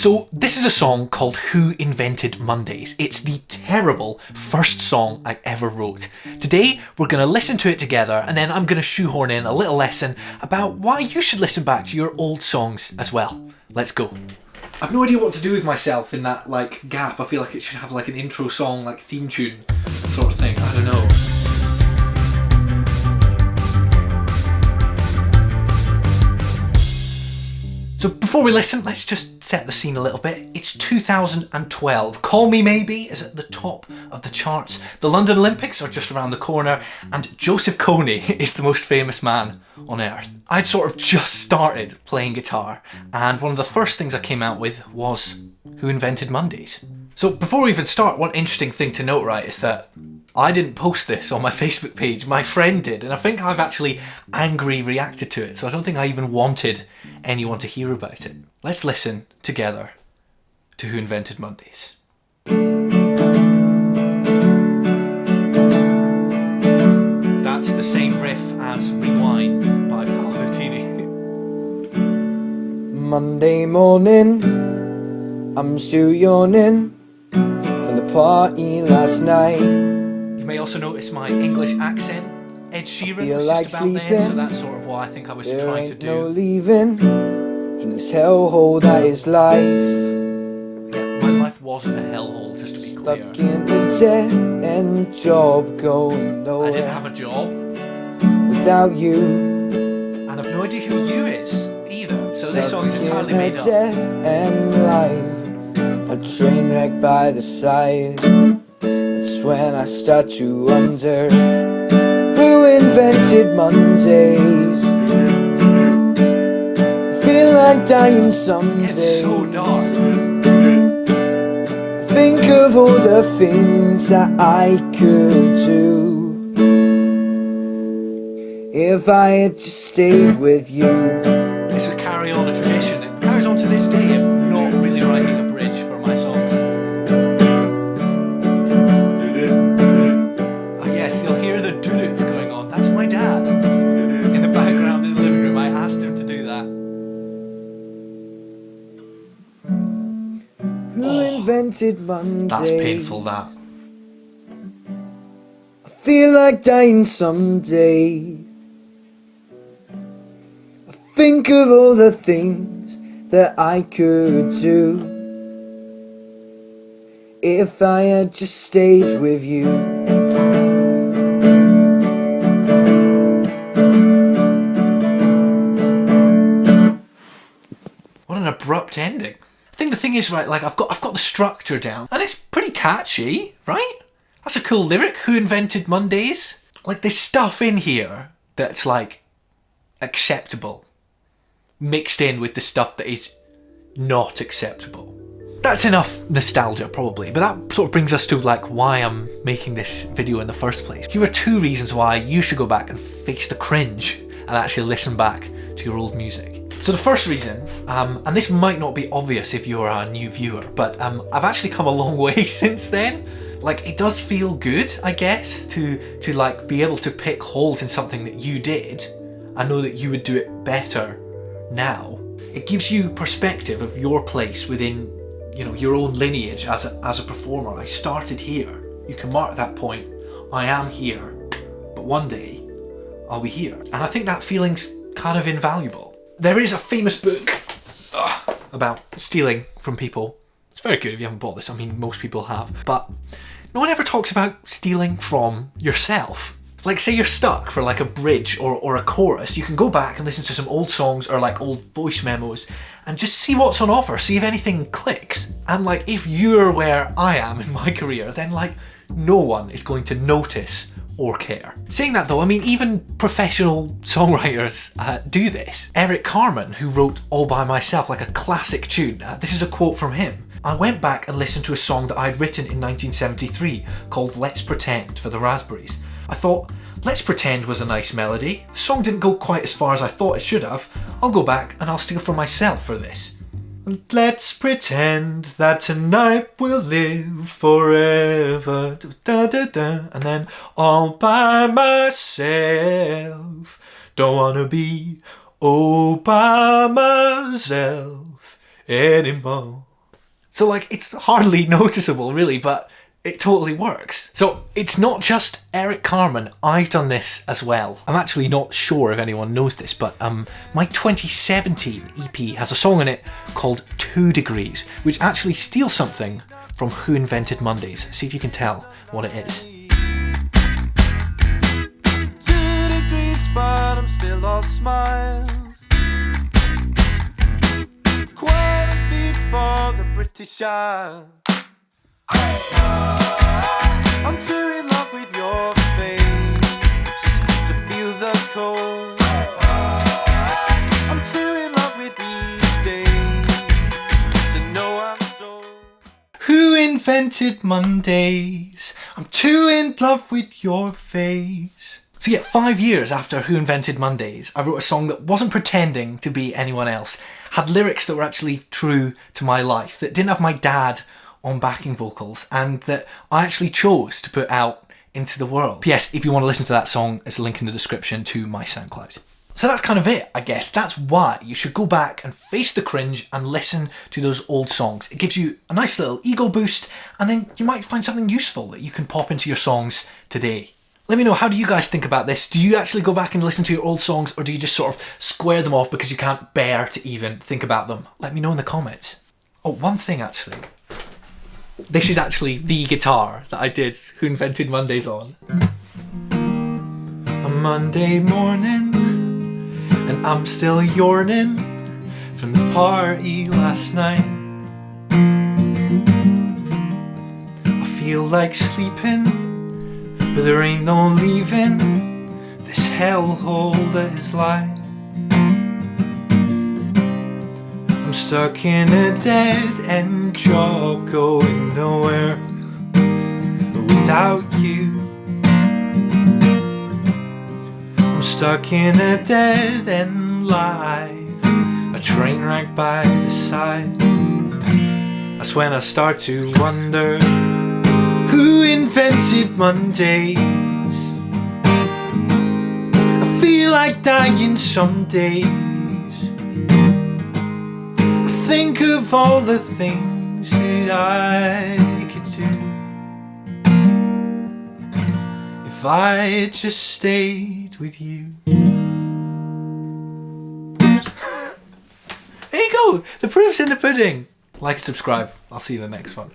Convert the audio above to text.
So this is a song called Who Invented Mondays. It's the terrible first song I ever wrote. Today we're going to listen to it together, and then I'm going to shoehorn in a little lesson about why you should listen back to your old songs as well. Let's go. I've no idea what to do with myself in that gap. I feel like it should have an intro song, theme tune sort of thing. I don't know. So before we listen, let's just set the scene a little bit. It's 2012. Call Me Maybe is at the top of the charts. The London Olympics are just around the corner, and Joseph Kony is the most famous man on earth. I'd sort of just started playing guitar, and one of the first things I came out with was Who Invented Mondays. So before we even start, one interesting thing to note, right, is that I didn't post this on my Facebook page, my friend did, and I think I've actually angry reacted to it, so I don't think I even wanted anyone to hear about it. Let's listen together to Who Invented Mondays. That's the same riff as Rewind by Paolo Nutini. Monday morning, I'm still yawning from the party last night. You may also notice my English accent. Ed Sheeran was just about there, so that's sort of what I think I was trying to do. No leaving from this hellhole that is life. Yeah, my life wasn't a hellhole, just to be clear. Stuck in a dead-end job going nowhere. I didn't have a job without you, and I've no idea who you is either. So this song is entirely made up. Dead-end life, a train wreck by the side. That's when I start to wonder, who invented Mondays? Feel like dying someday. It's so dark. Think of all the things that I could do if I had just stayed with you. This would carry on a tradition. It carries on to this day of not really writing a bridge for my songs. I guess you'll hear the doo-doots going on. That's my dad in the background in the living room. I asked him to do that. Who invented Mondays? That's painful, that. I feel like dying someday. I think of all the things that I could do if I had just stayed with you. What an abrupt ending. I think the thing is, right, I've got the structure down, and it's pretty catchy, right? That's a cool lyric. Who invented Mondays? There's stuff in here that's acceptable, mixed in with the stuff that is not acceptable. That's enough nostalgia, probably, but that sort of brings us to why I'm making this video in the first place. Here are two reasons why you should go back and face the cringe and actually listen back to your old music. So the first reason, and this might not be obvious if you're a new viewer, but I've actually come a long way since then. It does feel good, I guess, to be able to pick holes in something that you did and know that you would do it better now. It gives you perspective of your place within, your own lineage as a performer. I started here. You can mark that point. I am here, but one day I'll be here. And I think that feeling's kind of invaluable. There is a famous book about stealing from people. It's very good if you haven't bought this. I mean, most people have. But no one ever talks about stealing from yourself. Say you're stuck for a bridge or a chorus, you can go back and listen to some old songs or old voice memos and just see what's on offer, see if anything clicks. And if you're where I am in my career, then no one is going to notice or care. Saying that though, I mean, even professional songwriters do this. Eric Carmen, who wrote All By Myself, a classic tune, this is a quote from him. I went back and listened to a song that I'd written in 1973 called Let's Pretend for the Raspberries. I thought, Let's Pretend was a nice melody. The song didn't go quite as far as I thought it should have. I'll go back and I'll steal from myself for this. Let's pretend that tonight we'll live forever. Da, da, da. And then all by myself. Don't wanna be all by myself anymore. So like, it's hardly noticeable really, but it totally works. So it's not just Eric Carmen, I've done this as well. I'm actually not sure if anyone knows this, but my 2017 EP has a song in it called 2 Degrees, which actually steals something from Who Invented Mondays. See if you can tell what it is. 2 degrees, but I'm still all smiles. Quite a feat for the British Isles. I'm too in love with your face to feel the cold. I'm too in love with these days to know I'm so. Who invented Mondays? I'm too in love with your face. So yeah, 5 years after Who Invented Mondays, I wrote a song that wasn't pretending to be anyone else, had lyrics that were actually true to my life, that didn't have my dad on backing vocals, and that I actually chose to put out into the world. P.S. if you want to listen to that song, there's a link in the description to my SoundCloud. So that's kind of it, I guess. That's why you should go back and face the cringe and listen to those old songs. It gives you a nice little ego boost, and then you might find something useful that you can pop into your songs today. Let me know, how do you guys think about this? Do you actually go back and listen to your old songs, or do you just sort of square them off because you can't bear to even think about them? Let me know in the comments. Oh, one thing actually. This is actually the guitar that I did Who Invented Mondays on. A Monday morning, and I'm still yawning from the party last night. I feel like sleeping, but there ain't no leaving this hellhole that is life. I'm stuck in a dead-end job going nowhere without you. I'm stuck in a dead-end life, a train wreck by the side. That's when I start to wonder, who invented Mondays? I feel like dying some days. Think of all the things that I could do if I had just stayed with you. There you go, the proof's in the pudding. Like and subscribe, I'll see you in the next one.